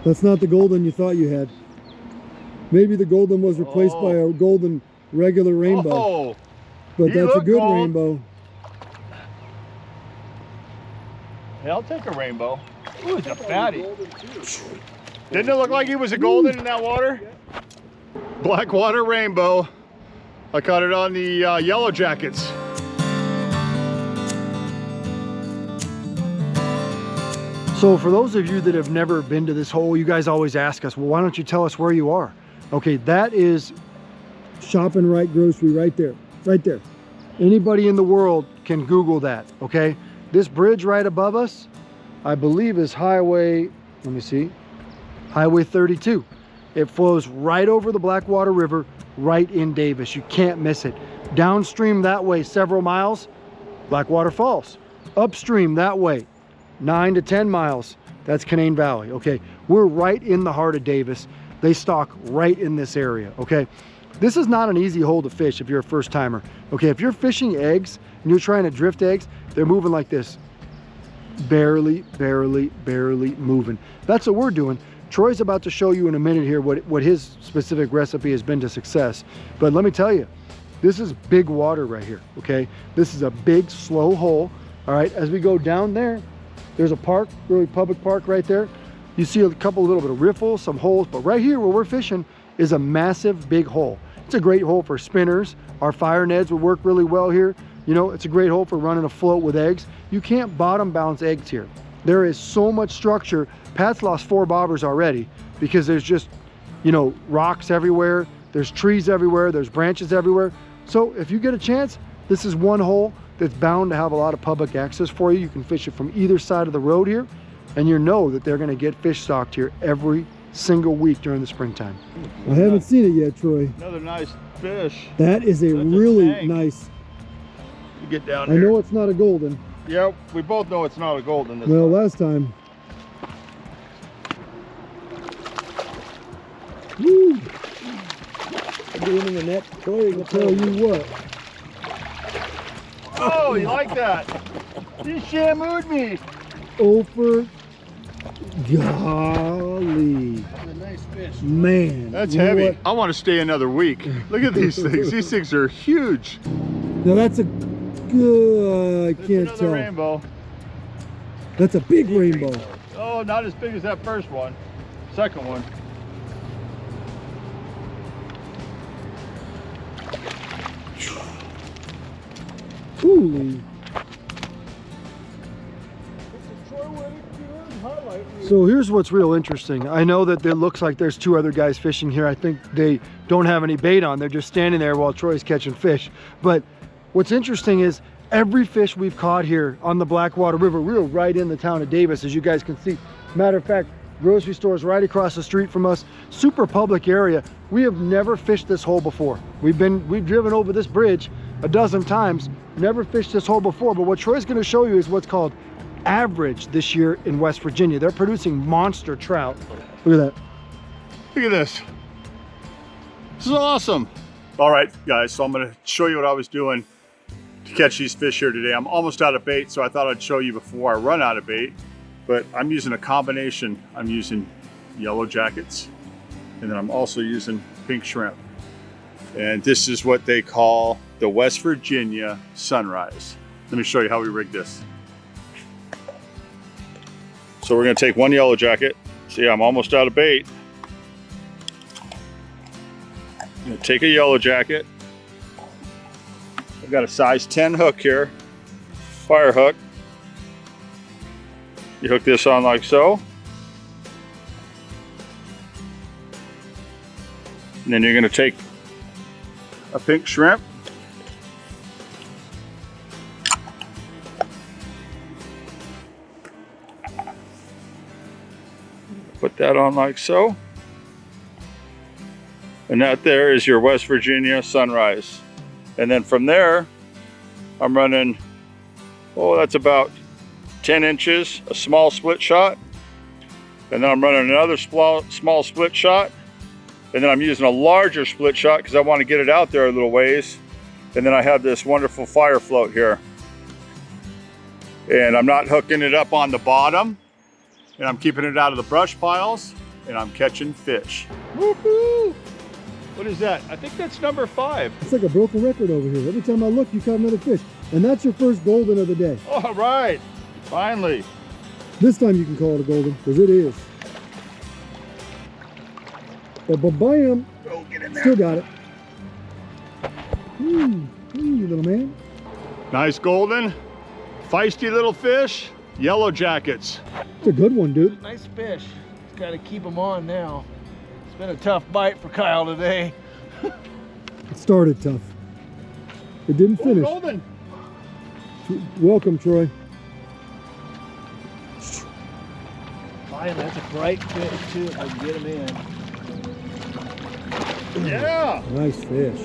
That's not the golden you thought you had. Maybe the golden was replaced by a golden regular rainbow. Oh, but that's a good rainbow. Yeah, I'll take a rainbow. Ooh, it's a fatty. Didn't it look like he was a golden in that water? Blackwater rainbow. I caught it on the yellow jackets. So for those of you that have never been to this hole, you guys always ask us, well, why don't you tell us where you are? Okay, that is Shop and Right Grocery right there, right there. Anybody in the world can Google that, okay? This bridge right above us, I believe is Highway, let me see, Highway 32. It flows right over the Blackwater River, right in Davis. You can't miss it. Downstream that way several miles, Blackwater Falls. Upstream that way, 9 to 10 miles, that's Canaan Valley, okay? We're right in the heart of Davis. They stock right in this area, okay? This is not an easy hole to fish if you're a first timer, okay? If you're fishing eggs and you're trying to drift eggs, they're moving like this. Barely, barely, barely moving. That's what we're doing. Troy's about to show you in a minute here what his specific recipe has been to success. But let me tell you, this is big water right here, okay? This is a big, slow hole, all right? As we go down there, there's a park, really public park right there. You see a couple little bit of riffles, some holes, but right here where we're fishing is a massive big hole. It's a great hole for spinners. Our fire nets would work really well here. You know, it's a great hole for running a float with eggs. You can't bottom bounce eggs here. There is so much structure. Pat's lost 4 bobbers already because there's just, you know, rocks everywhere. There's trees everywhere. There's branches everywhere. So if you get a chance, this is one hole that's bound to have a lot of public access for you. You can fish it from either side of the road here, and you know that they're going to get fish stocked here every single week during the springtime. I haven't seen it yet, Troy. Another nice fish. That is a really nice. You get down here. I know it's not a golden. Yeah, we both know it's not a golden this well, time. last time. Woo! Get in the net, Troy. I'll tell you what. Oh, you like that? You shamu'd me. Over. Golly. That's a nice fish. Man. That's heavy. What? I want to stay another week. Look at these things. These things are huge. Now that's a good, I can't tell. Rainbow. That's a big rainbow. Oh, not as big as that first one. Second one. Holy. So here's what's real interesting. I know that it looks like there's 2 other guys fishing here. I think they don't have any bait on. They're just standing there while Troy's catching fish. But what's interesting is every fish we've caught here on the Blackwater River, we're right in the town of Davis, as you guys can see. Matter of fact, grocery stores right across the street from us, super public area. We have never fished this hole before. We've driven over this bridge a dozen times, never fished this hole before. But what Troy's going to show you is what's called average this year in West Virginia. They're producing monster trout. Look at that. Look at this. This is awesome. All right, guys, so I'm going to show you what I was doing to catch these fish here today. I'm almost out of bait, so I thought I'd show you before I run out of bait. But I'm using a combination. I'm using yellow jackets, and then I'm also using pink shrimp. And this is what they call the West Virginia sunrise. Let me show you how we rig this. So we're gonna take one yellow jacket. See, I'm almost out of bait. I'm gonna take a yellow jacket. I've got a size 10 hook here, fire hook. You hook this on like so. And then you're gonna take a pink shrimp. Put that on like so. And that there is your West Virginia sunrise. And then from there, I'm running, oh, that's about 10 inches, a small split shot. And then I'm running another small split shot. And then I'm using a larger split shot because I want to get it out there a little ways. And then I have this wonderful fire float here. And I'm not hooking it up on the bottom. And I'm keeping it out of the brush piles. and I'm catching fish. Woohoo! What is that? I think that's number 5. It's like a broken record over here. Every time I look, you caught another fish. And that's your first golden of the day. All right, finally. This time you can call it a golden, because it is. Ba-bam! Oh, get in there. Still got it. You little man. Nice golden. Feisty little fish. Yellow jackets. It's a good one, dude. Nice fish. Just got to keep them on now. It's been a tough bite for Kyle today. It started tough. It didn't finish. Oh, golden. Welcome, Troy. Fine, that's a bright fish too. If I can get him in. Yeah. Nice fish.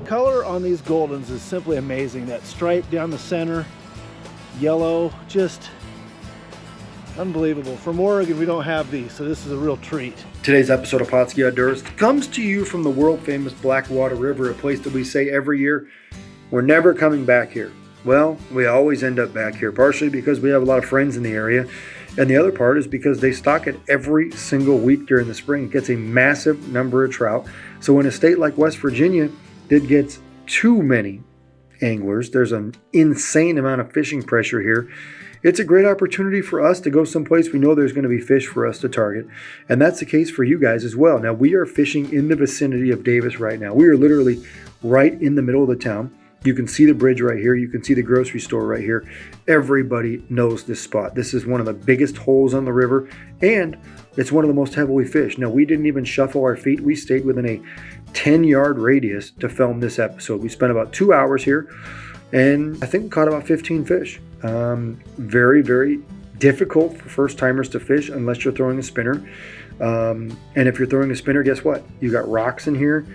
Color on these goldens is simply amazing. That stripe down the center, yellow, just unbelievable. From Oregon, we don't have these, so this is a real treat. Today's episode of Pautzke Outdoors comes to you from the world-famous Blackwater River, a place that we say every year, we're never coming back here. Well, we always end up back here, partially because we have a lot of friends in the area, and the other part is because they stock it every single week during the spring. It gets a massive number of trout. So in a state like West Virginia that gets too many anglers, there's an insane amount of fishing pressure here. It's a great opportunity for us to go someplace we know there's going to be fish for us to target. And that's the case for you guys as well. Now, we are fishing in the vicinity of Davis right now. We are literally right in the middle of the town. You can see the bridge right here. You can see the grocery store right here. Everybody knows this spot. This is one of the biggest holes on the river, and it's one of the most heavily fished. Now, we didn't even shuffle our feet. We stayed within a 10-yard radius to film this episode. We spent about 2 hours here, and I think we caught about 15 fish. Very, very difficult for first-timers to fish unless you're throwing a spinner. And if you're throwing a spinner, guess what? You got rocks in here.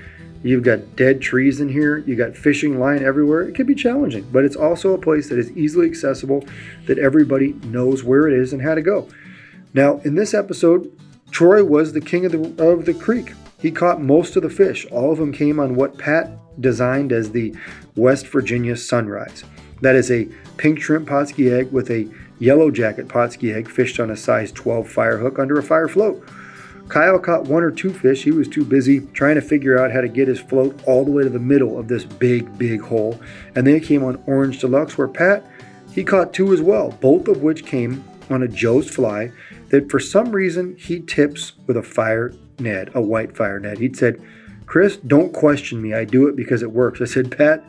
You've got dead trees in here. You got fishing line everywhere. It can be challenging, but it's also a place that is easily accessible, that everybody knows where it is and how to go. Now, in this episode, Troy was the king of the creek. He caught most of the fish. All of them came on what Pat designed as the West Virginia Sunrise. That is a pink shrimp Pautzke egg with a yellow jacket Pautzke egg fished on a size 12 fire hook under a fire float. Kyle caught 1 or 2 fish. He was too busy trying to figure out how to get his float all the way to the middle of this big, big hole. And then he came on Orange Deluxe, where Pat, he caught 2 as well, both of which came on a Joe's fly that for some reason he tips with a fire Ned, a white fire Ned. He'd said, "Chris, don't question me. I do it because it works." I said, "Pat,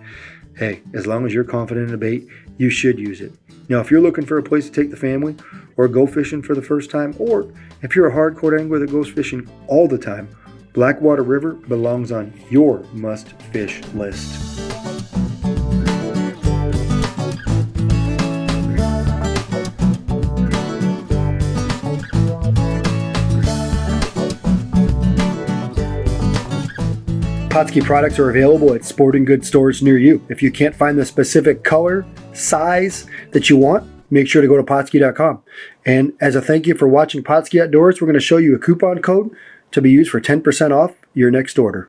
hey, as long as you're confident in a bait, you should use it." Now, if you're looking for a place to take the family or go fishing for the first time, or if you're a hardcore angler that goes fishing all the time, Blackwater River belongs on your must-fish list. Pautzke products are available at sporting goods stores near you. If you can't find the specific color, size that you want, make sure to go to Pautzke.com. And as a thank you for watching Pautzke Outdoors, we're going to show you a coupon code to be used for 10% off your next order.